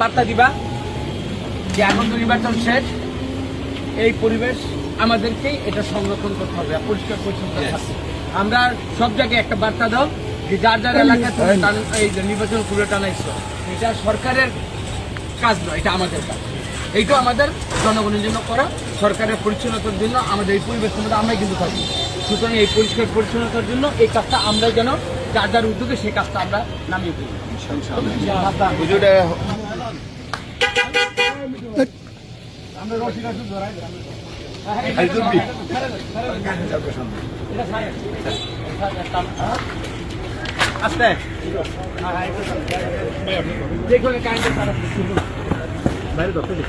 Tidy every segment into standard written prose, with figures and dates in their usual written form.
বার্তা দিবা যে এখন তো নির্বাচন শেষ, এই পরিবেশ আমাদেরকেই এটা সংরক্ষণ করতে হবে, পরিষ্কার পরিচ্ছন্ন থাকবে। আমরা সব জায়গায় একটা বার্তা দাও যে যার যার এলাকায় এই নির্বাচন করে টানাইছো, এটা সরকারের কাজ নয়, এটা আমাদের কাজ। এইটা আমাদের জনগণের জন্য করা, সরকারের পরিচ্ছন্নতার জন্য আমাদের এই পরিবেশের মধ্যে আমরাই কিন্তু থাকি। সুতরাং এই পরিষ্কার পরিচ্ছন্নতার জন্য এই কাজটা আমরা যেন যার যার উদ্যোগে সেই কাজটা আমরা নামিয়ে ফেলি। আস্তে দেখুন বাইরে ধরতে দিন।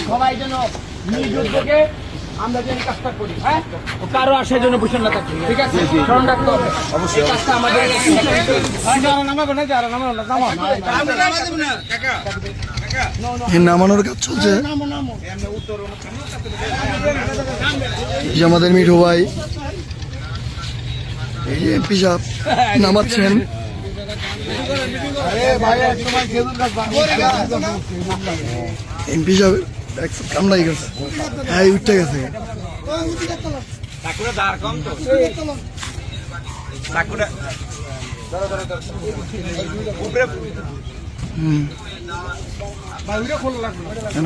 সবাই যেন নিজ উদ্যোগে আমরা যেন কাজটা করি, হ্যাঁ, কারো আসার জন্য বসে না থাকি, ঠিক আছে? স্মরণ রাখতে হবে অবশ্যই কাজটা আমাদের। নামানোর কাজ চলছে, এই যে আমাদের মিঠু ভাই, এই যে এমপি সাহেব নামাচ্ছেন। এমপি সাহেব কামড়াই গেছে, হ্যাঁ উঠে গেছে।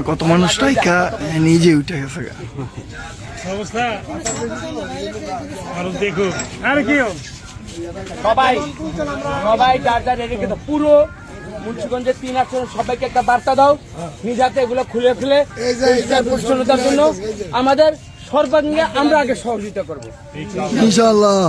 কত মানুষ টাইকা নিজে উঠে গেছে অবস্থা দেখো আর কি সবাই সবাই যার যার এদিকে পুরো মুন্সিগঞ্জের 3 আসন সবাইকে একটা বার্তা দাও, নিজাতে এগুলো খুলে খুলে পরিচ্ছন্নতার জন্য আমাদের সর্বাঙ্গে আমরা আগে সহযোগিতা করবো ইনশাআল্লাহ।